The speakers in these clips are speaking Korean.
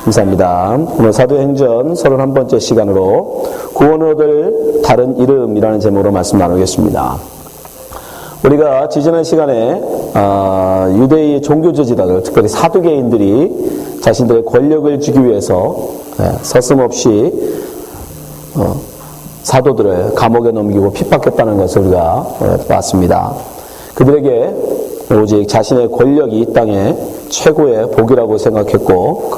감사합니다. 오늘 사도행전 31번째 시간으로 구원을 얻을 다른 이름이라는 제목으로 말씀 나누겠습니다. 우리가 지지난 시간에 유대의 종교제 지도자들, 특별히 사두개인들이 자신들의 권력을 주기 위해서 서슴없이 사도들을 감옥에 넘기고 핍박했다는 것을 우리가 봤습니다. 그들에게 오직 자신의 권력이 이 땅의 최고의 복이라고 생각했고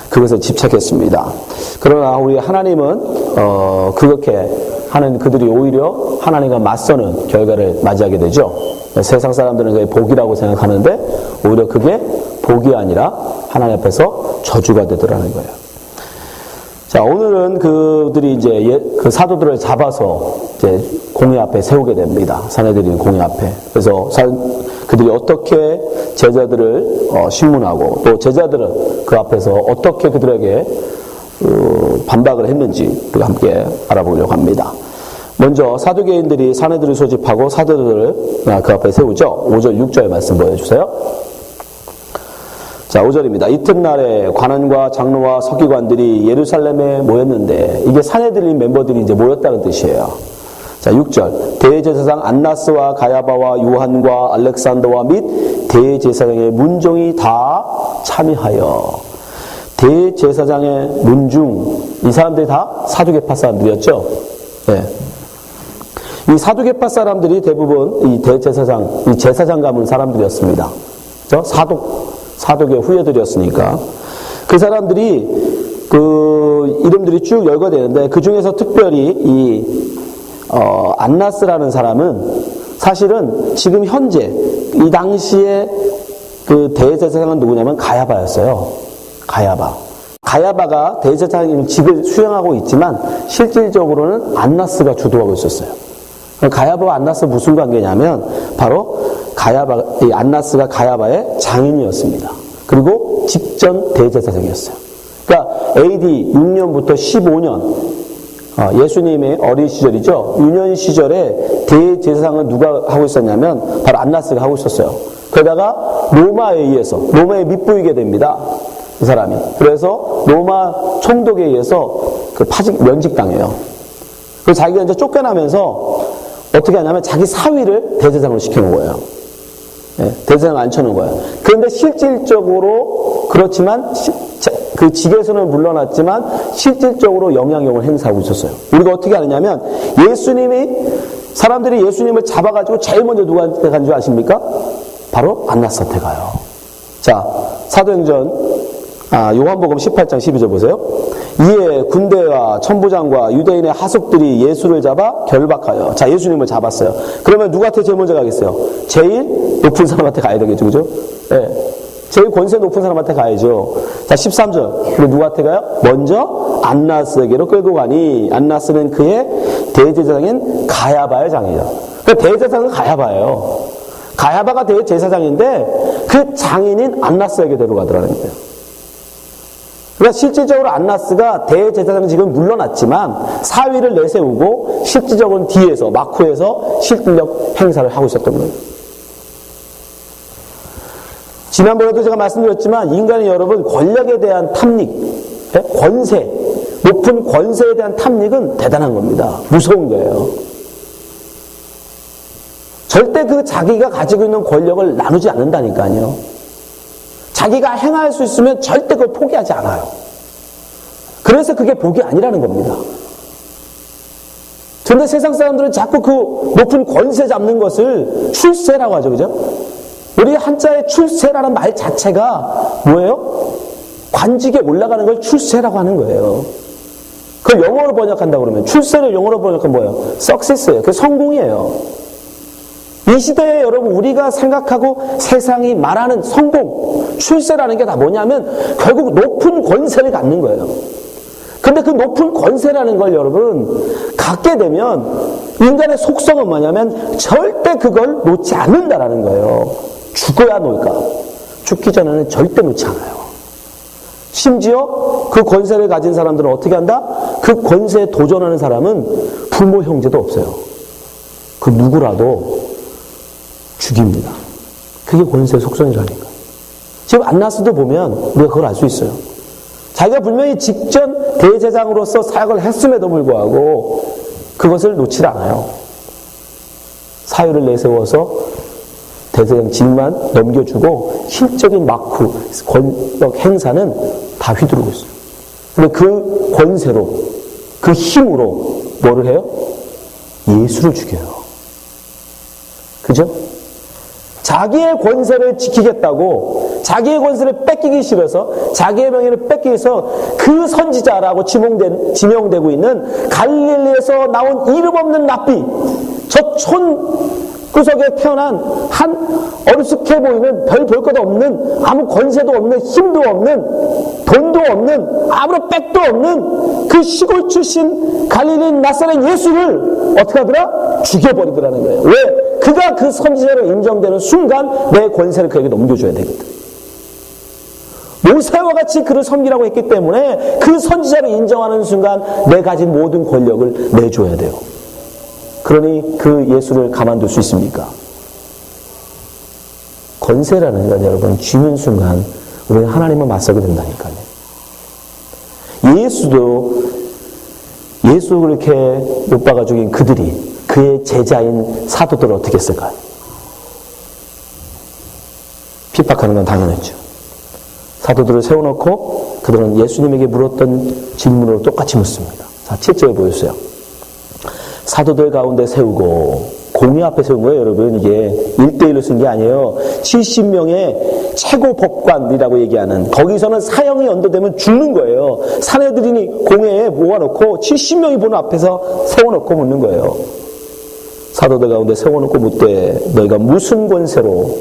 그것에 집착했습니다. 그러나 우리 하나님은 그렇게 하는 그들이 오히려 하나님과 맞서는 결과를 맞이하게 되죠. 세상 사람들은 그게 복이라고 생각하는데 오히려 그게 복이 아니라 하나님 앞에서 저주가 되더라는 거예요. 자, 오늘은 그들이 이제 그 사도들을 잡아서 이제 공회 앞에 세우게 됩니다. 사내들인 공회 앞에. 그래서 그들이 어떻게 제자들을 신문하고 또 제자들은 그 앞에서 어떻게 그들에게 반박을 했는지 우리가 함께 알아보려고 합니다. 먼저 사두개인들이 사내들을 소집하고 사도들을 그 앞에 세우죠. 5절 6절 말씀 보여주세요. 자, 5절입니다. 이튿날에 관원과 장로와 서기관들이 예루살렘에 모였는데, 이게 사내들인 멤버들이 이제 모였다는 뜻이에요. 자, 6절. 대제사장 안나스와 가야바와 요한과 알렉산더와 및 대제사장의 문종이 다 참여하여. 대제사장의 문중, 이 사람들이 다 사두개파 사람들이었죠. 네. 이 사두개파 사람들이 대부분 이 대제사장, 이 제사장 가문 사람들이었습니다. 그렇죠? 사도계 후예들이었으니까 그 사람들이 그 이름들이 쭉 열거되는데 그 중에서 특별히 이 안나스라는 사람은 사실은 지금 현재 이 당시에 그 대제사장은 누구냐면 가야바였어요. 가야바가 대제사장의 직을 수행하고 있지만 실질적으로는 안나스가 주도하고 있었어요. 가야바와 안나스 무슨 관계냐면 바로 이 안나스가 가야바의 장인이었습니다. 그리고 직전 대제사장이었어요. 그러니까 AD 6년부터 15년, 예수님의 어린 시절이죠. 유년 시절에 대제사장은 누가 하고 있었냐면 바로 안나스가 하고 있었어요. 그러다가 로마에 밑보이게 됩니다. 이 사람이. 그래서 로마 총독에 의해서 면직당해요. 그래서 자기가 이제 쫓겨나면서 어떻게 하냐면 자기 사위를 대제사장으로 시켜놓은 거예요. 대제사장을 앉혀놓은 거예요. 그런데 실질적으로 그렇지만 그 직에서는 물러났지만 실질적으로 영향력을 행사하고 있었어요. 우리가 어떻게 아느냐면 사람들이 예수님을 잡아가지고 제일 먼저 누구한테 간 줄 아십니까? 바로 안나스한테 가요. 자, 사도행전 요한복음 18장 12절 보세요. 이에 군대와 천부장과 유대인의 하속들이 예수를 잡아 결박하여. 자, 예수님을 잡았어요. 그러면 누구한테 제일 먼저 가겠어요? 제일 높은 사람한테 가야 되겠죠, 그죠? 네. 제일 권세 높은 사람한테 가야죠. 자, 13절. 근데 누구한테 가요? 먼저 안나스에게로 끌고 가니 안나스는 그의 대제사장인 가야바의 장이죠. 그러니까 대제사장은 가야바예요. 가야바가 대제사장인데 그 장인인 안나스에게 데려가더라는 거예요. 그러니까 실질적으로 안나스가 대제사장은 지금 물러났지만 사위를 내세우고 실질적으로는 뒤에서 마쿠에서 실질적 행사를 하고 있었던 거예요. 지난번에도 제가 말씀드렸지만 인간이 여러분 권력에 대한 탐닉, 권세, 높은 권세에 대한 탐닉은 대단한 겁니다. 무서운 거예요. 절대 그 자기가 가지고 있는 권력을 나누지 않는다니까요. 자기가 행할 수 있으면 절대 그걸 포기하지 않아요. 그래서 그게 복이 아니라는 겁니다. 그런데 세상 사람들은 자꾸 그 높은 권세 잡는 것을 출세라고 하죠. 그죠? 우리 한자의 출세라는 말 자체가 뭐예요? 관직에 올라가는 걸 출세라고 하는 거예요. 그걸 영어로 번역한다고 그러면 출세를 영어로 번역하면 뭐예요? success예요. 그게 성공이에요. 이 시대에 여러분 우리가 생각하고 세상이 말하는 성공, 출세라는 게 다 뭐냐면 결국 높은 권세를 갖는 거예요. 근데 그 높은 권세라는 걸 여러분 갖게 되면 인간의 속성은 뭐냐면 절대 그걸 놓지 않는다라는 거예요. 죽어야 놓을까? 죽기 전에는 절대 놓지 않아요. 심지어 그 권세를 가진 사람들은 어떻게 한다? 그 권세에 도전하는 사람은 부모 형제도 없어요. 그 누구라도 죽입니다. 그게 권세의 속성이라니까. 지금 안나스도 보면 우리가 그걸 알 수 있어요. 자기가 분명히 직전 대제사장으로서 사역을 했음에도 불구하고 그것을 놓지 않아요. 사유를 내세워서 대제사장 직만 넘겨주고 실적인 마크, 권력 행사는 다 휘두르고 있어요. 그런데 그 권세로, 그 힘으로 뭐를 해요? 예수를 죽여요. 그죠? 자기의 권세를 지키겠다고, 자기의 권세를 뺏기기 싫어서, 자기의 명예를 뺏기기 위해서 그 선지자라고 지명되고 있는 갈릴리에서 나온 이름 없는 랍비, 저 촌구석에 태어난 한 어리숙해 보이는 별 볼 것도 없는, 아무 권세도 없는, 힘도 없는, 돈도 없는, 아무런 백도 없는 그 시골 출신 갈릴리 나사렛 예수를 어떻게 하더라? 죽여버리더라는 거예요. 왜? 그가 그 선지자로 인정되는 순간 내 권세를 그에게 넘겨줘야 되거든. 모세와 같이 그를 섬기라고 했기 때문에 그 선지자를 인정하는 순간 내 가진 모든 권력을 내줘야 돼요. 그러니 그 예수를 가만둘 수 있습니까? 권세라는 건 여러분 쥐는 순간 우리는 하나님과 맞서게 된다니까요. 예수 그렇게 못 박아 죽인 그들이 그의 제자인 사도들을 어떻게 했을까요? 핍박하는 건 당연했죠. 사도들을 세워놓고 그들은 예수님에게 물었던 질문으로 똑같이 묻습니다. 자, 7절 보여주세요. 사도들 가운데 세우고 공회 앞에 세운 거예요, 여러분. 이게 1대1로 쓴 게 아니에요. 70명의 최고 법관이라고 얘기하는, 거기서는 사형이 언도되면 죽는 거예요. 사내들이니 공회에 모아놓고 70명이 보는 앞에서 세워놓고 묻는 거예요. 사도들 가운데 세워놓고 묻되 너희가 무슨 권세로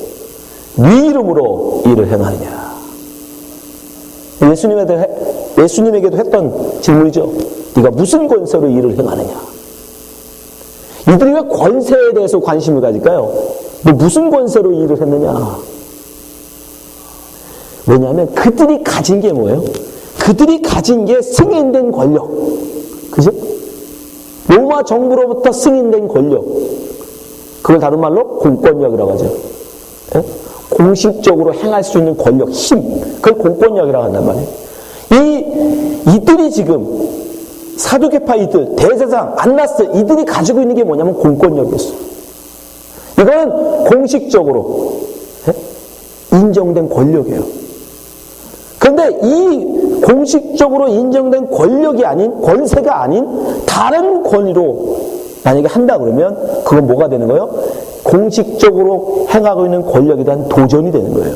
네 이름으로 일을 행하느냐. 예수님에게도 했던 질문이죠. 네가 무슨 권세로 일을 행하느냐. 이들이 왜 권세에 대해서 관심을 가질까요? 너 무슨 권세로 일을 했느냐? 왜냐하면 그들이 가진 게 뭐예요? 그들이 가진 게 승인된 권력. 그죠? 로마 정부로부터 승인된 권력. 그걸 다른 말로 공권력이라고 하죠. 예? 공식적으로 행할 수 있는 권력, 힘. 그걸 공권력이라고 한단 말이에요. 이들이 지금 사두개파 이들, 대제사장, 안나스 이들이 가지고 있는 게 뭐냐면 공권력이었어요. 이거는 공식적으로 인정된 권력이에요. 그런데 이 공식적으로 인정된 권력이 아닌, 권세가 아닌 다른 권위로 만약에 한다 그러면 그건 뭐가 되는 거예요? 공식적으로 행하고 있는 권력에 대한 도전이 되는 거예요.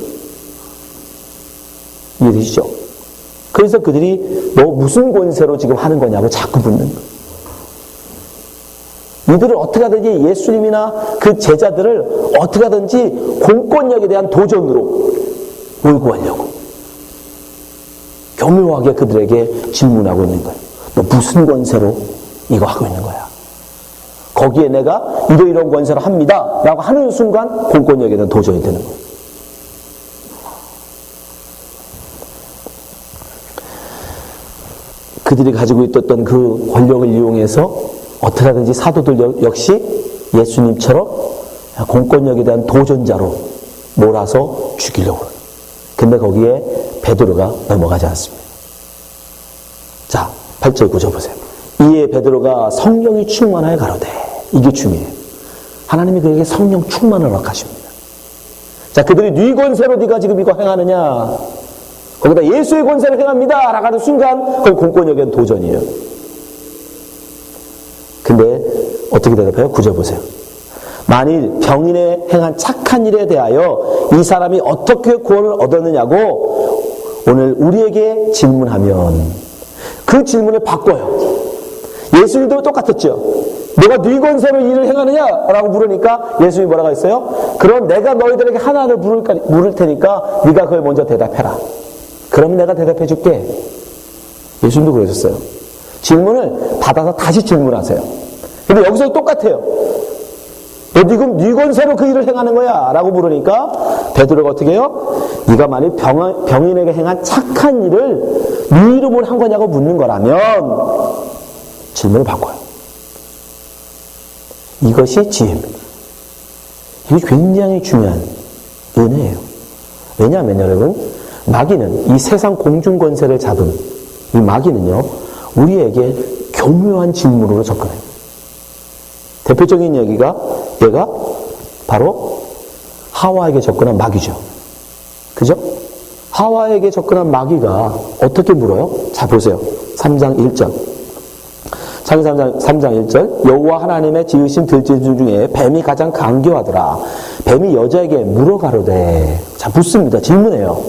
이해되시죠? 그래서 그들이 너 무슨 권세로 지금 하는 거냐고 자꾸 묻는 거예요. 이들을 어떻게 하든지 예수님이나 그 제자들을 어떻게 하든지 공권력에 대한 도전으로 몰고 가려고 교묘하게 그들에게 질문하고 있는 거예요. 너 무슨 권세로 이거 하고 있는 거야? 거기에 내가 이러이러한 권세로 합니다 라고 하는 순간 공권력에 대한 도전이 되는 거예요. 그들이 가지고 있었던 그 권력을 이용해서 어떻게 하든지 사도들 역시 예수님처럼 공권력에 대한 도전자로 몰아서 죽이려고 해요. 근데 거기에 베드로가 넘어가지 않습니다. 자, 8절 9절 보세요. 이에 베드로가 성령이 충만하여 가로되, 이게 중요해요. 하나님이 그에게 성령 충만을 허락하십니다. 자, 그들이 네 권세로 네가 지금 이거 행하느냐, 거기다 예수의 권세를 행합니다 라고 하는 순간 그건 공권력에 대한 도전이에요. 근데 어떻게 대답해요? 9절 보세요. 만일 병인의 행한 착한 일에 대하여 이 사람이 어떻게 구원을 얻었느냐고 오늘 우리에게 질문하면 그 질문을 바꿔요. 예수님도 똑같았죠. 너가 네 권세로 일을 행하느냐? 라고 물으니까 예수님이 뭐라고 했어요? 그럼 내가 너희들에게 하나를 물을 테니까 네가 그걸 먼저 대답해라. 그럼 내가 대답해 줄게. 예수님도 그러셨어요. 질문을 받아서 다시 질문하세요. 근데 여기서 똑같아요. 너 지금 네 권세로 그 일을 행하는 거야 라고 물으니까 베드로가 어떻게 해요? 네가 만일 병인에게 행한 착한 일을 네 이름으로 한 거냐고 묻는 거라면 질문을 바꿔요. 이것이 지혜입니다. 이게 굉장히 중요한 은혜예요. 왜냐하면 여러분, 마귀는 이 세상 공중 권세를 잡은 이 마귀는요, 우리에게 교묘한 질문으로 접근해요. 대표적인 얘가 바로 하와에게 접근한 마귀죠. 그죠? 하와에게 접근한 마귀가 어떻게 물어요? 자, 보세요. 3장 1절. 창세기 3장 1절. 여호와 하나님의 지으신 들짐승 중에 뱀이 가장 간교하더라. 뱀이 여자에게 물어가로되. 자, 묻습니다. 질문해요.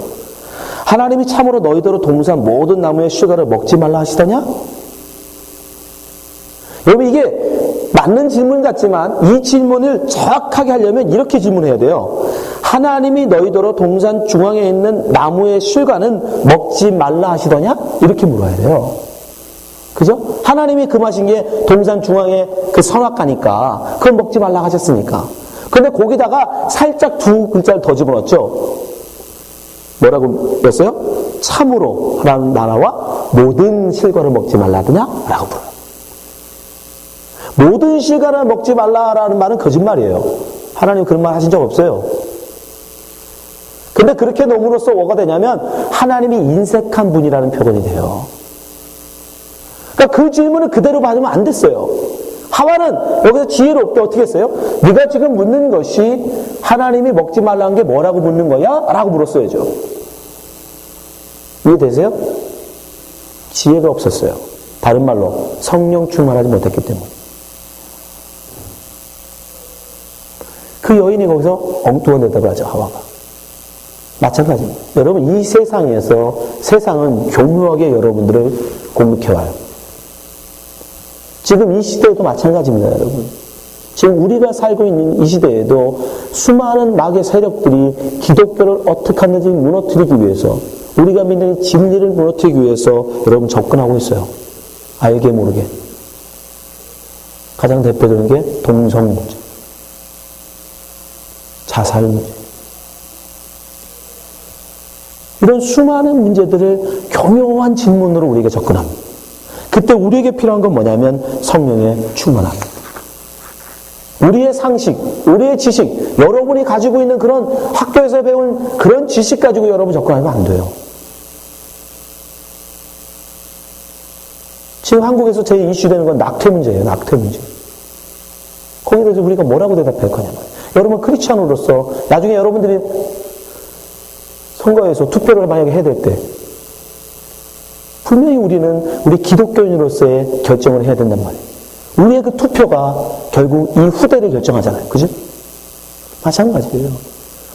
하나님이 참으로 너희더러 동산 모든 나무의 실과를 먹지 말라 하시더냐? 여러분, 이게 맞는 질문 같지만 이 질문을 정확하게 하려면 이렇게 질문해야 돼요. 하나님이 너희더러 동산 중앙에 있는 나무의 실과는 먹지 말라 하시더냐? 이렇게 물어야 돼요. 그죠? 하나님이 금하신 게 동산 중앙에 그 선악과니까 그걸 먹지 말라 하셨으니까. 근데 거기다가 살짝 두 글자를 더 집어넣었죠. 뭐라고 했어요? 참으로 라는 나라와 모든 실과를 먹지 말라 하더냐? 라고 물어요. 모든 실과를 먹지 말라라는 말은 거짓말이에요. 하나님 그런 말 하신 적 없어요. 근데 그렇게 놓음으로써 뭐가 되냐면 하나님이 인색한 분이라는 표현이 돼요. 그러니까 그 질문을 그대로 받으면 안 됐어요. 하와는 여기서 지혜롭게 어떻게 했어요? 네가 지금 묻는 것이 하나님이 먹지 말라는 게 뭐라고 묻는 거야? 라고 물었어야죠. 이해되세요? 지혜가 없었어요. 다른 말로 성령 충만하지 못했기 때문에. 그 여인이 거기서 엉뚱한 대답을 하죠. 하와가. 마찬가지입니다. 여러분, 이 세상에서 세상은 교묘하게 여러분들을 공격해와요. 지금 이 시대에도 마찬가지입니다. 여러분. 지금 우리가 살고 있는 이 시대에도 수많은 마귀의 세력들이 기독교를 어떻게 하는지 무너뜨리기 위해서, 우리가 믿는 진리를 무너뜨리기 위해서 여러분 접근하고 있어요. 알게 모르게. 가장 대표적인 게 동성 문제, 자살 문제. 이런 수많은 문제들을 교묘한 질문으로 우리에게 접근합니다. 그때 우리에게 필요한 건 뭐냐면 성령의 충만함입니다. 우리의 상식, 우리의 지식, 여러분이 가지고 있는 그런 학교에서 배운 그런 지식 가지고 여러분 접근하면 안 돼요. 지금 한국에서 제일 이슈되는 건 낙태 문제예요. 낙태 문제. 거기에 대해서 우리가 뭐라고 대답할 거냐면, 여러분 크리스찬으로서 나중에 여러분들이 선거에서 투표를 만약에 해야 될 때 분명히 우리는 우리 기독교인으로서의 결정을 해야 된단 말이에요. 우리의 그 투표가 결국 이 후대를 결정하잖아요. 그죠? 마찬가지예요.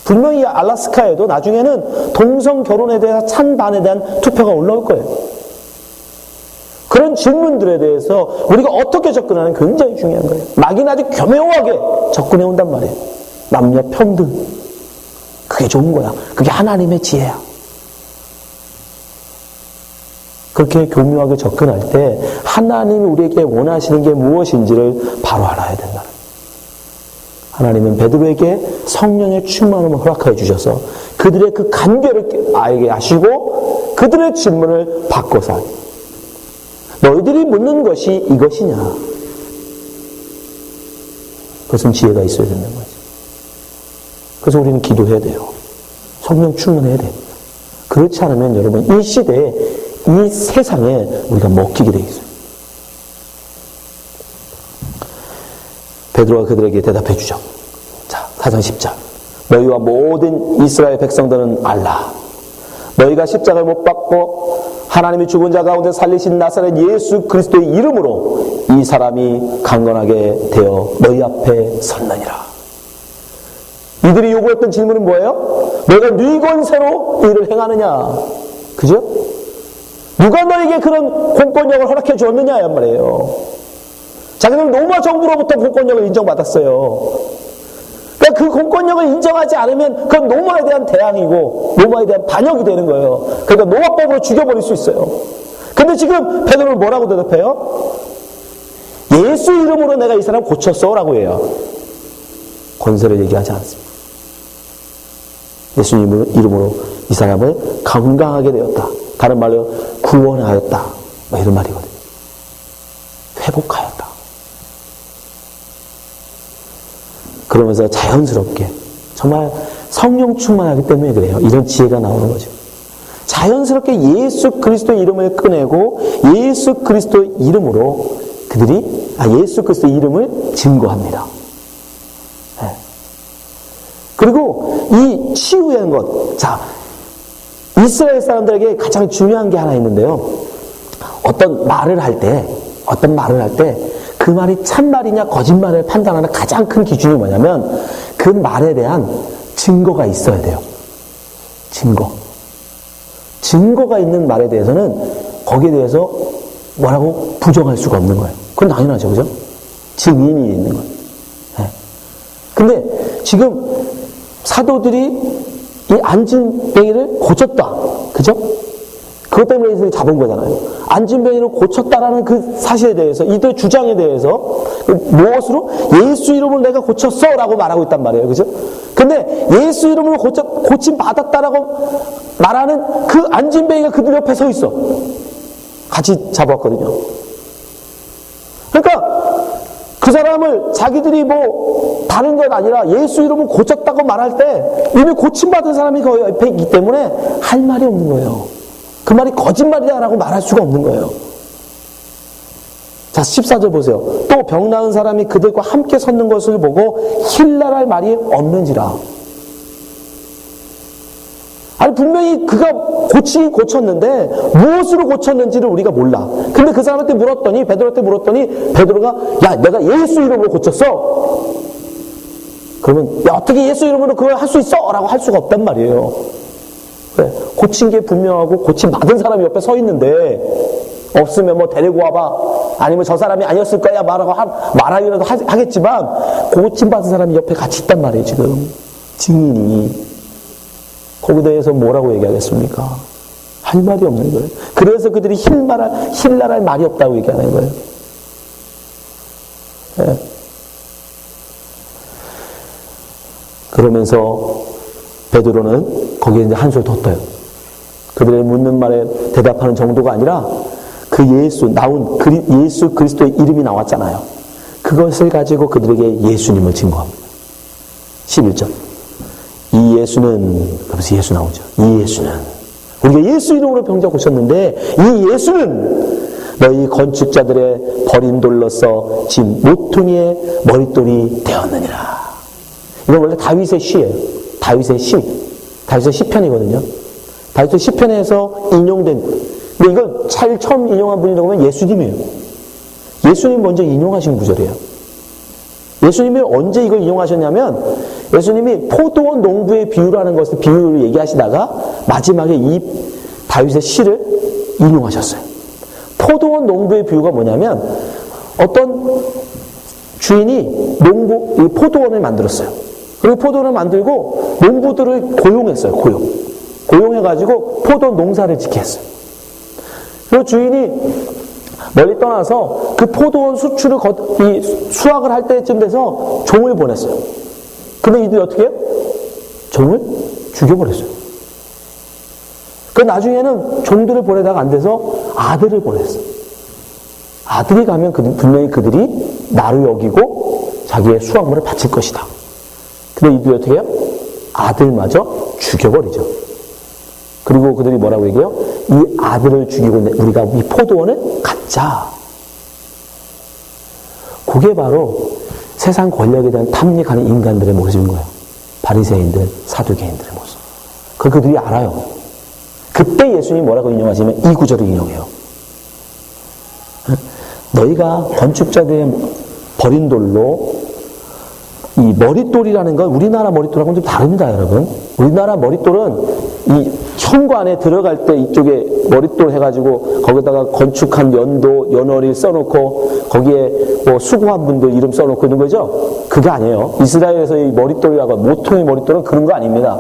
분명히 알라스카에도 나중에는 동성 결혼에 대해서 찬반에 대한 투표가 올라올 거예요. 그런 질문들에 대해서 우리가 어떻게 접근하는 게 굉장히 중요한 거예요. 마귀는 아주 교묘하게 접근해 온단 말이에요. 남녀 평등. 그게 좋은 거야. 그게 하나님의 지혜야. 그렇게 교묘하게 접근할 때 하나님이 우리에게 원하시는 게 무엇인지를 바로 알아야 된다. 하나님은 베드로에게 성령의 충만함을 허락하여 주셔서 그들의 그 간계를 알게 하시고 그들의 질문을 바꿔서 너희들이 묻는 것이 이것이냐? 그것은 지혜가 있어야 된다는 거죠. 그래서 우리는 기도해야 돼요. 성령 충만해야 됩니다. 그렇지 않으면 여러분 이 시대에 이 세상에 우리가 먹히게 되어 있어요. 베드로가 그들에게 대답해 주죠. 자, 4장 10절. 너희와 모든 이스라엘 백성들은 알라. 너희가 십자가를 못 박고 하나님이 죽은 자 가운데 살리신 나사렛 예수 그리스도의 이름으로 이 사람이 강건하게 되어 너희 앞에 섰느니라. 이들이 요구했던 질문은 뭐예요? 너희가 네 권세로 일을 행하느냐? 그죠? 누가 너에게 그런 공권력을 허락해 주었느냐? 이 말이에요. 자기는 로마 정부로부터 공권력을 인정받았어요. 그러니까 그 공권력을 인정하지 않으면 그건 로마에 대한 대항이고 로마에 대한 반역이 되는 거예요. 그러니까 로마법으로 죽여버릴 수 있어요. 근데 지금 베드로는 뭐라고 대답해요? 예수 이름으로 내가 이 사람 고쳤어 라고 해요. 권세를 얘기하지 않습니다. 예수님 이름으로 이 사람을 건강하게 되었다. 다른 말로 구원하였다. 뭐 이런 말이거든요. 회복하였다. 그러면서 자연스럽게 정말 성령 충만하기 때문에 그래요. 이런 지혜가 나오는 거죠. 자연스럽게 예수 그리스도의 이름을 꺼내고 예수 그리스도의 이름으로 그들이 예수 그리스도의 이름을 증거합니다. 네. 그리고 이 치유하는 것, 자, 이스라엘 사람들에게 가장 중요한 게 하나 있는데요. 어떤 말을 할 때 그 말이 참말이냐 거짓말을 판단하는 가장 큰 기준이 뭐냐면 그 말에 대한 증거가 있어야 돼요. 증거가 있는 말에 대해서는 거기에 대해서 뭐라고 부정할 수가 없는 거예요. 그건 당연하죠. 그죠? 증인이 있는 거예요. 네. 근데 지금 사도들이 이 안진뱅이를 고쳤다. 그죠? 그것 때문에 이들이 잡은 거잖아요. 안진뱅이를 고쳤다라는 그 사실에 대해서, 이들 주장에 대해서 무엇으로? 예수 이름으로 내가 고쳤어 라고 말하고 있단 말이에요. 그죠? 근데 예수 이름으로 고침 받았다라고 말하는 그 안진뱅이가 그들 옆에 서 있어. 같이 잡았거든요. 그러니까 그 사람을 자기들이 뭐 다른 건 아니라 예수 이름으로 고쳤다고 말할 때 이미 고침받은 사람이 그 옆에 있기 때문에 할 말이 없는 거예요. 그 말이 거짓말이다라고 말할 수가 없는 거예요. 자, 14절 보세요. 또 병 나은 사람이 그들과 함께 섰는 것을 보고 힐날할 말이 없는지라. 아니, 분명히 그가 고치긴 고쳤는데 무엇으로 고쳤는지를 우리가 몰라. 근데 그 사람한테 물었더니, 베드로한테 물었더니 베드로가 야, 내가 예수 이름으로 고쳤어. 그러면 야, 어떻게 예수 이름으로 그걸 할 수 있어? 라고 할 수가 없단 말이에요. 그래, 고친 게 분명하고 고침 받은 사람이 옆에 서 있는데 없으면 뭐 데리고 와봐, 아니면 저 사람이 아니었을 거야 말하기라도 하겠지만 고침 받은 사람이 옆에 같이 있단 말이에요. 지금 증인이 거기에 대해서 뭐라고 얘기하겠습니까? 할 말이 없는 거예요. 그래서 그들이 힐날할 말이 없다고 얘기하는 거예요. 네. 그러면서 베드로는 거기에 이제 한술 더 떠요. 그들의 묻는 말에 대답하는 정도가 아니라 그 예수 그리스도의 이름이 나왔잖아요. 그것을 가지고 그들에게 예수님을 증거합니다. 11절. 이 예수는, 그래서 예수 나오죠. 이 예수는, 우리가 예수 이름으로 병자 고쳤는데 이 예수는 너희 건축자들의 버린 돌로서 진 모퉁이의 머릿돌이 되었느니라. 이건 원래 다윗의 시예요. 다윗의 시편이거든요. 다윗의 시편에서 인용된, 근데 이걸 제일 처음 인용한 분이라고 하면 예수님이에요. 예수님 먼저 인용하신 구절이에요. 예수님이 언제 이걸 인용하셨냐면 예수님이 포도원 농부의 비유라는 것을 비유를 얘기하시다가 마지막에 이 다윗의 시를 인용하셨어요. 포도원 농부의 비유가 뭐냐면 어떤 주인이 포도원을 만들었어요. 그리고 포도원을 만들고 농부들을 고용했어요. 고용해가지고 포도 농사를 짓게 했어요. 그리고 주인이 멀리 떠나서 그 포도원 수확을 할 때쯤 돼서 종을 보냈어요. 근데 이들이 어떻게 해요? 종을 죽여버렸어요. 그 나중에는 종들을 보내다가 안 돼서 아들을 보냈어요. 아들이 가면 분명히 그들이 나를 여기고 자기의 수확물을 바칠 것이다. 근데 이들이 어떻게 해요? 아들마저 죽여버리죠. 그리고 그들이 뭐라고 얘기해요? 이 아들을 죽이고 우리가 이 포도원을 갖자. 그게 바로 세상 권력에 대한 탐닉하는 인간들의 모습인 거예요. 바리새인들, 사두개인들의 모습. 그들이 알아요. 그때 예수님이 뭐라고 인용하시면 이 구절을 인용해요. 너희가 건축자들의 버린 돌로, 이 머릿돌이라는 건 우리나라 머릿돌하고는 좀 다릅니다, 여러분. 우리나라 머릿돌은 이 현관에 들어갈 때 이쪽에 머릿돌 해가지고 거기다가 건축한 연월일 써놓고 거기에 뭐 수고한 분들 이름 써놓고 있는 거죠? 그게 아니에요. 이스라엘에서 이 머릿돌이라고, 모퉁이 머릿돌은 그런 거 아닙니다.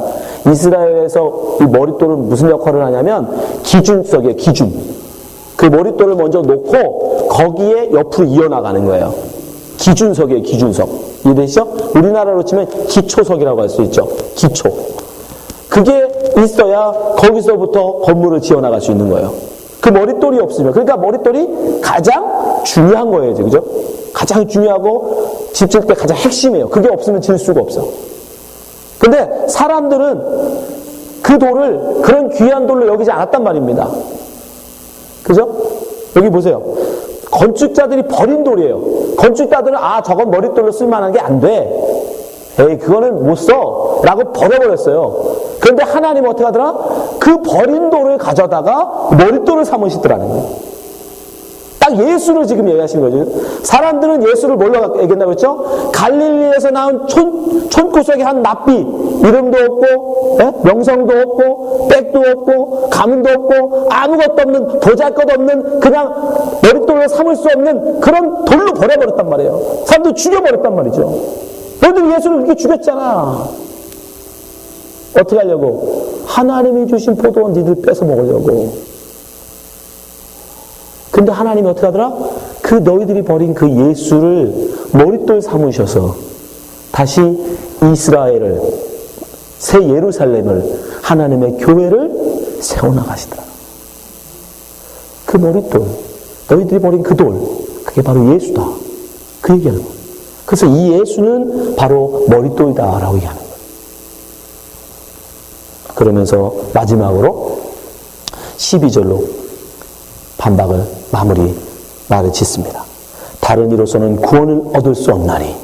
이스라엘에서 이 머릿돌은 무슨 역할을 하냐면 기준석이에요, 기준. 그 머릿돌을 먼저 놓고 거기에 옆으로 이어나가는 거예요. 기준석이에요, 기준석. 이해되시죠? 우리나라로 치면 기초석이라고 할 수 있죠. 기초. 그게 있어야 거기서부터 건물을 지어나갈 수 있는 거예요. 그 머릿돌이 없으면. 그러니까 머릿돌이 가장 중요한 거예요, 그죠? 가장 중요하고 집 질 때 가장 핵심이에요. 그게 없으면 질 수가 없어. 근데 사람들은 그 그 돌을 그런 귀한 돌로 여기지 않았단 말입니다. 그죠? 여기 보세요. 건축자들이 버린 돌이에요. 건축자들은 저건 머릿돌로 쓸만한 게 안 돼. 에이, 그거는 못 써. 라고 버려버렸어요. 그런데 하나님은 어떻게 하더라? 그 버린 돌을 가져다가 머릿돌을 삼으시더라는 거예요. 딱 예수를 지금 얘기하시는 거죠. 사람들은 예수를 뭘로 얘기한다고 했죠? 갈릴리에서 나온 촌구석의 한 납비, 이름도 없고, 명성도 없고, 백도 없고, 가문도 없고, 아무것도 없는, 보잘것없는, 그냥 머릿돌로 삼을 수 없는 그런 돌로 버려버렸단 말이에요. 사람들 죽여버렸단 말이죠. 너희들 예수를 그렇게 죽였잖아. 어떻게 하려고? 하나님이 주신 포도원 니들 뺏어 먹으려고. 근데 하나님이 어떻게 하더라? 그 너희들이 버린 그 예수를 머릿돌 삼으셔서 다시 이스라엘을, 새 예루살렘을, 하나님의 교회를 세워나가시더라. 그 머릿돌, 너희들이 버린 그 돌, 그게 바로 예수다. 그 얘기하는 거예요. 그래서 이 예수는 바로 머릿돌이다라고 얘기하는 거예요. 그러면서 마지막으로 12절로 반박을 말을 짓습니다. 다른 이로서는 구원을 얻을 수 없나니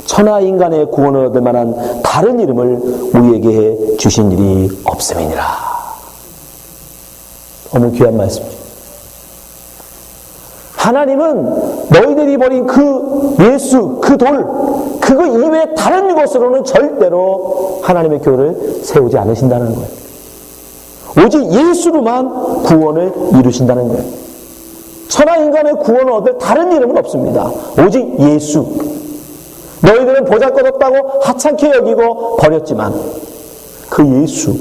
천하 인간의 구원을 얻을 만한 다른 이름을 우리에게 해 주신 일이 없음이니라. 너무 귀한 말씀이죠. 하나님은 너희들이 버린 그 예수, 그 돌, 그거 이외에 다른 것으로는 절대로 하나님의 교회를 세우지 않으신다는 거예요. 오직 예수로만 구원을 이루신다는 거예요. 천하 인간의 구원을 얻을 다른 이름은 없습니다. 오직 예수. 너희들은 보잘것없다고 하찮게 여기고 버렸지만 그 예수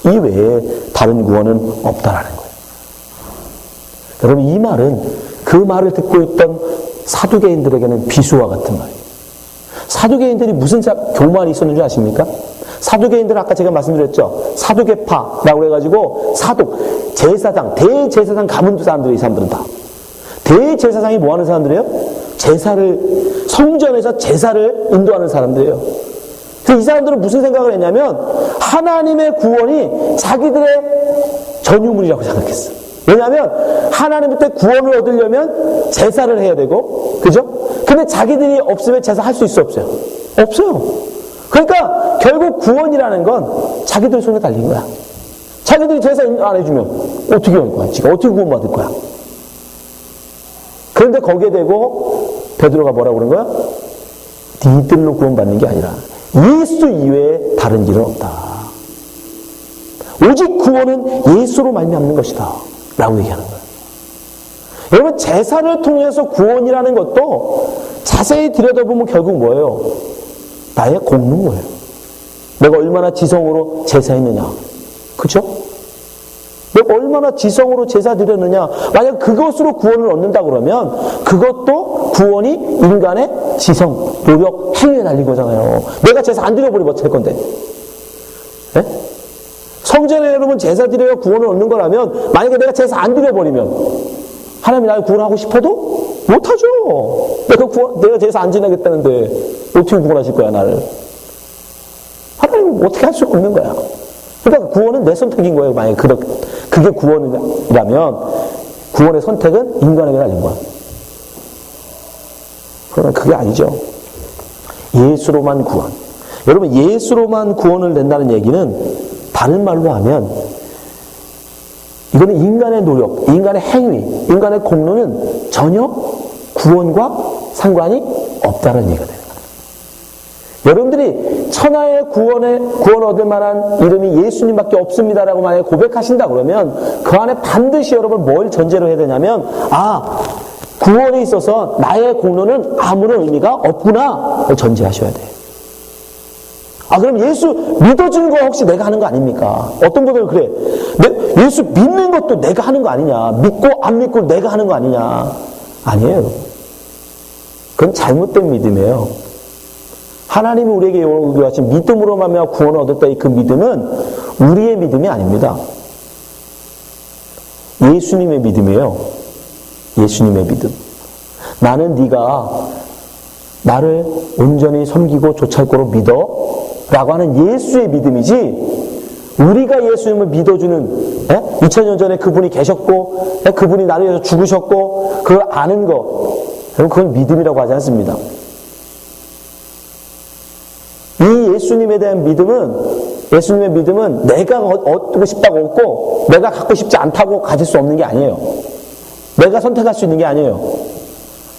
이외에 다른 구원은 없다라는 거예요. 여러분, 이 말은 그 말을 듣고 있던 사두개인들에게는 비수와 같은 말이에요. 사두개인들이 무슨 교만이 있었는지 아십니까? 사두개인들은 아까 제가 말씀드렸죠. 사두개파라고 해가지고 사독, 제사장, 대제사장 가문 사람들이 이 사람들은 다. 대제사장이 뭐 하는 사람들이에요? 제사를, 성전에서 제사를 인도하는 사람들이에요. 그래서 이 사람들은 무슨 생각을 했냐면 하나님의 구원이 자기들의 전유물이라고 생각했어요. 왜냐하면 하나님한테 구원을 얻으려면 제사를 해야 되고, 그죠? 근데 자기들이 없으면 제사 할 수 있어, 없어요? 없어요. 그러니까 결국 구원이라는 건 자기들 손에 달린 거야. 자기들이 제사 안 해주면 어떻게 할 거야? 지가 어떻게 구원받을 거야? 그런데 거기에 대고 베드로가 뭐라고 그런 거야? 니들로 구원받는 게 아니라 예수 이외에 다른 길은 없다. 오직 구원은 예수로 말미암는 것이다 라고 얘기하는 거예요. 여러분, 제사를 통해서 구원이라는 것도 자세히 들여다보면 결국 뭐예요? 나의 공는 거예요. 내가 얼마나 지성으로 제사했느냐. 그렇죠? 내가 얼마나 지성으로 제사 드렸느냐. 만약 그것으로 구원을 얻는다 그러면 그것도 구원이 인간의 지성, 노력, 행위에 달린 거잖아요. 내가 제사 안 드려버리면 어떡할 건데? 네? 성전에 여러분 제사 드려야 구원을 얻는 거라면 만약에 내가 제사 안 드려버리면 하나님이 나를 구원하고 싶어도 못하죠. 내가 제사 안 지내겠다는데 어떻게 구원하실 거야, 나를? 하나님은 어떻게 할 수 없는 거야. 그러니까 구원은 내 선택인 거예요. 만약에 그게 구원이라면 구원의 선택은 인간에게 달린 거야. 그러나 그게 아니죠. 예수로만 구원. 여러분, 예수로만 구원을 낸다는 얘기는 다른 말로 하면 이거는 인간의 노력, 인간의 행위, 인간의 공로는 전혀 구원과 상관이 없다는 얘기가 되는 거예요. 여러분들이 천하의 구원 얻을 만한 이름이 예수님밖에 없습니다라고 만약에 고백하신다 그러면 그 안에 반드시 여러분 뭘 전제로 해야 되냐면 구원에 있어서 나의 공로는 아무런 의미가 없구나 전제하셔야 돼요. 그럼 예수 믿어주는 거 혹시 내가 하는 거 아닙니까? 어떤 분들은 그래. 예수 믿는 것도 내가 하는 거 아니냐. 믿고 안 믿고 내가 하는 거 아니냐. 아니에요. 그건 잘못된 믿음이에요. 하나님이 우리에게 요구하신 믿음으로 말미암아 구원을 얻었다. 그 믿음은 우리의 믿음이 아닙니다. 예수님의 믿음이에요. 예수님의 믿음. 나는 네가 나를 온전히 섬기고 좇을 거로 믿어 라고 하는 예수의 믿음이지 우리가 예수님을 믿어주는 2000년 전에 그분이 계셨고 그분이 나를 위해서 죽으셨고 그걸 아는 거, 여러분 그건 믿음이라고 하지 않습니다. 이 예수님에 대한 예수님의 믿음은 내가 얻고 싶다고 얻고 내가 갖고 싶지 않다고 가질 수 없는 게 아니에요. 내가 선택할 수 있는 게 아니에요.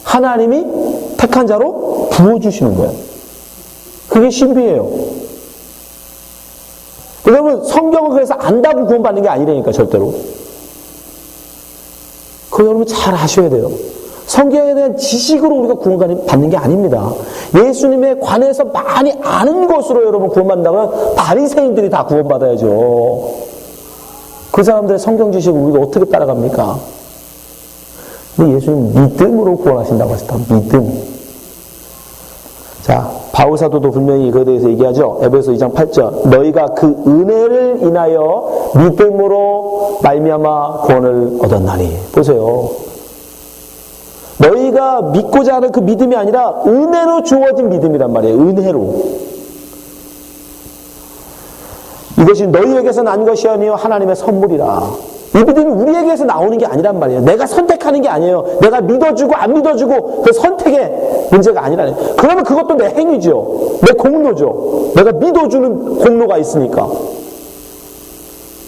하나님이 택한 자로 부어주시는 거예요. 그게 신비예요. 여러분 성경을 그래서 안다고 구원받는 게 아니라니까 절대로. 그거 여러분 잘 아셔야 돼요. 성경에 대한 지식으로 우리가 구원받는 게 아닙니다. 예수님에 관해서 많이 아는 것으로 여러분 구원받는다면 바리새인들이 다 구원받아야죠. 그 사람들의 성경 지식을 우리가 어떻게 따라갑니까? 근데 예수님 믿음으로 구원하신다고 하셨다. 믿음. 자, 바울 사도도 분명히 그에 대해서 얘기하죠. 에베소 2장 8절. 너희가 그 은혜를 인하여 믿음으로 말미암아 구원을 얻었나니. 보세요. 너희가 믿고자 하는 그 믿음이 아니라 은혜로 주어진 믿음이란 말이에요. 은혜로. 이것이 너희에게서 난 것이 아니요 하나님의 선물이라. 이 믿음이 우리에게서 나오는 게 아니란 말이에요. 내가 선택하는 게 아니에요. 내가 믿어주고 안 믿어주고 그 선택의 문제가 아니라는 거예요. 그러면 그것도 내 행위죠. 내 공로죠. 내가 믿어주는 공로가 있으니까.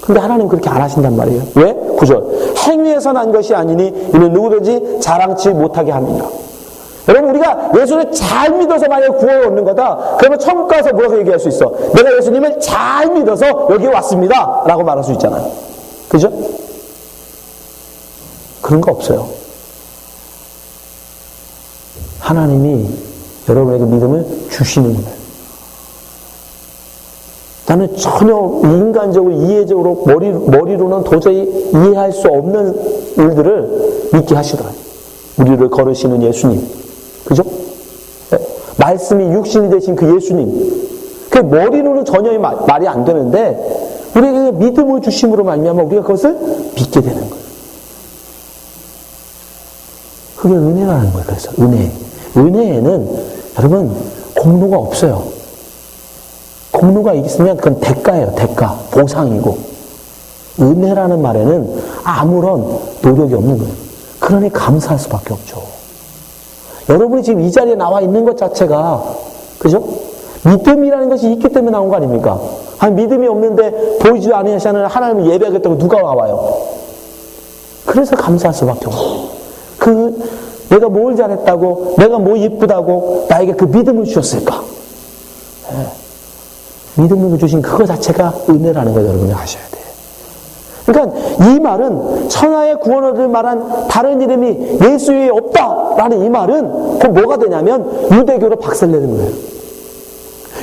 근데 하나님 그렇게 안 하신단 말이에요. 왜? 9절. 행위에서 난 것이 아니니 이는 누구든지 자랑치 못하게 합니다. 여러분 우리가 예수를 잘 믿어서 만약에 구원을 얻는 거다. 그러면 천국 가서 뭐라고 얘기할 수 있어? 내가 예수님을 잘 믿어서 여기 왔습니다. 라고 말할 수 있잖아요. 그죠? 그런 거 없어요. 하나님이 여러분에게 믿음을 주시는 거예요. 나는 전혀 인간적으로 이해적으로 머리로는 도저히 이해할 수 없는 일들을 믿게 하시더라고요. 우리를 걸으시는 예수님. 그죠? 네. 말씀이 육신이 되신 그 예수님. 그 머리로는 전혀 말이 안 되는데 우리에게 믿음을 주심으로 말미암아 우리가 그것을 믿게 되는 거예요. 그게 은혜라는 거예요. 그래서 은혜. 은혜에는 여러분 공로가 없어요. 공로가 있으면 그건 대가예요. 대가. 보상이고. 은혜라는 말에는 아무런 노력이 없는 거예요. 그러니 감사할 수밖에 없죠. 여러분이 지금 이 자리에 나와 있는 것 자체가 그죠? 믿음이라는 것이 있기 때문에 나온 거 아닙니까? 아니 믿음이 없는데 보이지 않으시는 하나님을 예배하겠다고 누가 나와요? 그래서 감사할 수밖에 없어요. 내가 뭘 잘했다고 내가 뭐 예쁘다고 나에게 그 믿음을 주셨을까? 네. 믿음을 주신 그거 자체가 은혜라는 걸 여러분이 아셔야 돼요. 그러니까 이 말은 천하의 구원을 말한 다른 이름이 예수 외에 없다라는 이 말은 그 뭐가 되냐면 유대교로 박살내는 거예요.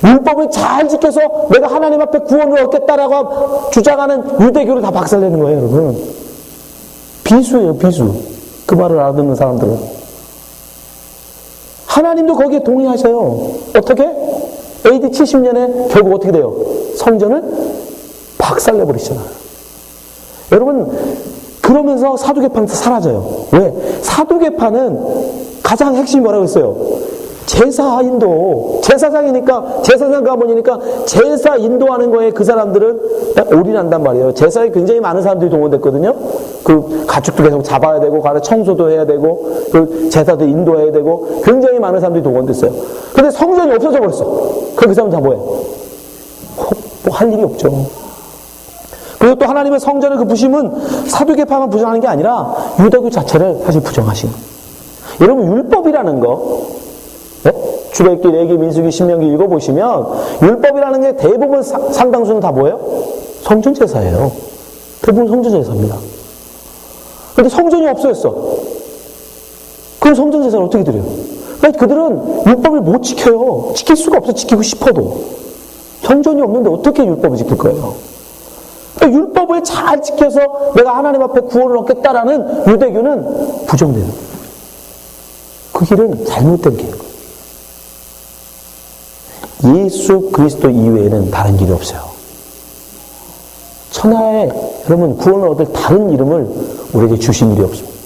율법을 잘 지켜서 내가 하나님 앞에 구원을 얻겠다라고 주장하는 유대교를 다 박살내는 거예요, 여러분. 비수예요, 비수. 그 말을 알아듣는 사람들은. 하나님도 거기에 동의하셔요. 어떻게? AD 70년에 결국 어떻게 돼요? 성전을 박살내버리시잖아요. 여러분, 그러면서 사두개파는 사라져요. 왜? 사두개파는 가장 핵심이 뭐라고 했어요? 제사 인도. 제사장이니까, 제사장 가문이니까 제사 인도하는 거에 그 사람들은 올인한단 말이에요. 제사에 굉장히 많은 사람들이 동원됐거든요. 그 가축도 계속 잡아야 되고, 가서 청소도 해야 되고, 그 제사도 인도해야 되고, 굉장히 많은 사람들이 동원됐어요. 근데 성전이 없어져 버렸어. 그럼 그 사람 다 뭐예요? 뭐 할 일이 없죠. 그리고 또 하나님의 성전의 그 부심은 사두개파만 부정하는 게 아니라 유대교 자체를 사실 부정하신 거예요. 여러분 율법이라는 거 네? 출애굽기, 레위기, 민수기, 신명기 읽어보시면 율법이라는 게 대부분 상당수는 다 뭐예요? 성전제사예요. 대부분 성전제사입니다. 그런데 성전이 없어졌어. 그럼 성전제사를 어떻게 드려요? 그러니까 그들은 율법을 못 지켜요. 지킬 수가 없어. 지키고 싶어도. 성전이 없는데 어떻게 율법을 지킬 거예요? 그러니까 율법을 잘 지켜서 내가 하나님 앞에 구원을 얻겠다라는 유대교는 부정되는 거예요. 그 길은 잘못된 길이에요. 예수 그리스도 이외에는 다른 길이 없어요. 천하에 여러분 구원을 얻을 다른 이름을 우리에게 주신 일이 없습니다.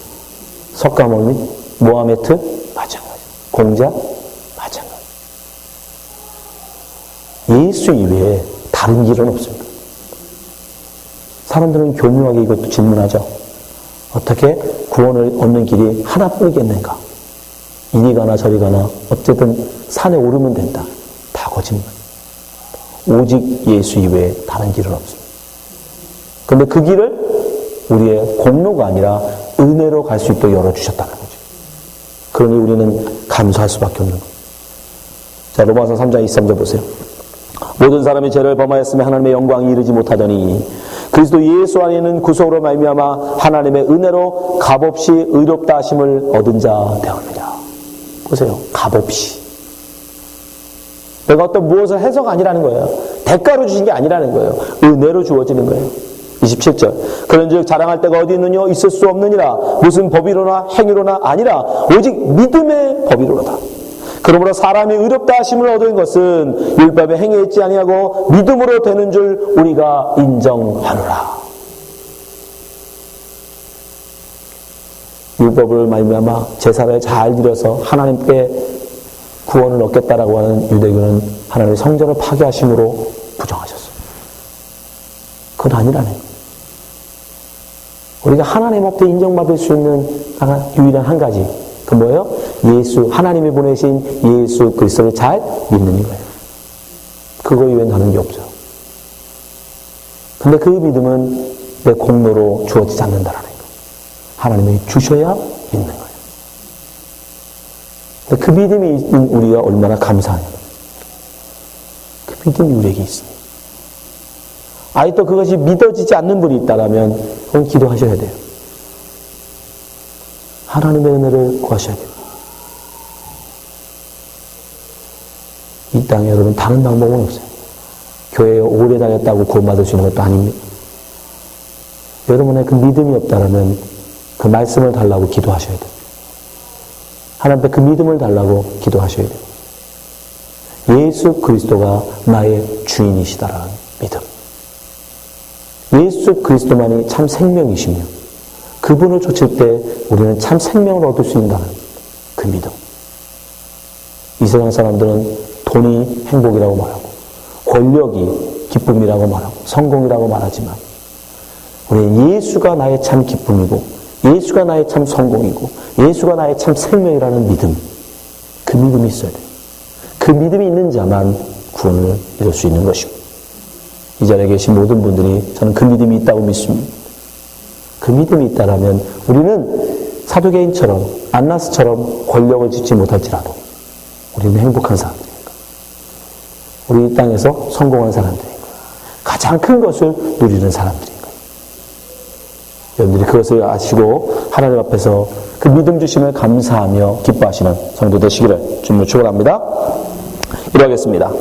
석가모니, 모하메트 마찬가지, 공자 마찬가지. 예수 이외에 다른 길은 없습니다. 사람들은 교묘하게 이것도 질문하죠. 어떻게 구원을 얻는 길이 하나뿐이겠는가? 이리 가나 저리 가나 어쨌든 산에 오르면 된다. 다 거짓말. 오직 예수 이외에 다른 길은 없습니다. 그런데 그 길을 우리의 공로가 아니라 은혜로 갈 수 있도록 열어주셨다는 거죠. 그러니 우리는 감사할 수밖에 없는 거예요. 자, 로마서 3장 23절 보세요. 모든 사람이 죄를 범하였으며 하나님의 영광이 이르지 못하더니 그리스도 예수 안에는 구속으로 말미암아 하나님의 은혜로 값없이 의롭다 하심을 얻은 자 되옵니다. 보세요. 값없이. 내가 어떤 무엇을 해서가 아니라는 거예요. 대가로 주신 게 아니라는 거예요. 은혜로 주어지는 거예요. 27절. 그런즉 자랑할 데가 어디 있느냐? 있을 수 없느니라. 무슨 법이로나 행위로나 아니라 오직 믿음의 법이로다. 그러므로 사람이 의롭다 하심을 얻은 것은 율법에 행위했지 아니하고 믿음으로 되는 줄 우리가 인정하노라. 율법을 말미암아 제사를 잘 드려서 하나님께 구원을 얻겠다라고 하는 유대교는 하나님의 성전을 파괴하심으로 부정하셨어요. 그건 아니라는 거예요. 우리가 하나님 앞에 인정받을 수 있는 유일한 한 가지, 그 뭐예요? 하나님이 보내신 예수 그리스도를 잘 믿는 거예요. 그거 이외에는 하는 게 없죠. 근데 그 믿음은 내 공로로 주어지지 않는다라는 거예요. 하나님이 주셔야 믿는 거예요. 근데 그 믿음이 있는 우리가 얼마나 감사하냐. 그 믿음이 우리에게 있습니다. 아직도 그것이 믿어지지 않는 분이 있다면 그건 기도하셔야 돼요. 하나님의 은혜를 구하셔야 돼요. 이 땅에 여러분 다른 방법은 없어요. 교회에 오래 다녔다고 구원받을 수 있는 것도 아닙니다. 여러분의 그 믿음이 없다면 그 말씀을 달라고 기도하셔야 돼요. 하나님께 그 믿음을 달라고 기도하셔야 돼요. 예수 그리스도가 나의 주인이시다라는 믿음. 예수 그리스도만이 참 생명이시며 그분을 좇을 때 우리는 참 생명을 얻을 수 있다는 그 믿음. 이 세상 사람들은 돈이 행복이라고 말하고 권력이 기쁨이라고 말하고 성공이라고 말하지만 우리는 예수가 나의 참 기쁨이고 예수가 나의 참 성공이고 예수가 나의 참 생명이라는 믿음, 그 믿음이 있어야 돼요. 그 믿음이 있는 자만 구원을 이룰 수 있는 것입니다. 이 자리에 계신 모든 분들이 저는 그 믿음이 있다고 믿습니다. 그 믿음이 있다면 우리는 사도개인처럼 안나스처럼 권력을 짓지 못할지라도 우리는 행복한 사람들입니다. 우리 이 땅에서 성공한 사람들인 거예요. 가장 큰 것을 누리는 사람들인 거예요. 여러분들이 그것을 아시고 하나님 앞에서 그 믿음 주심을 감사하며 기뻐하시는 성도 되시기를 주님으로 축원합니다. 기도하겠습니다.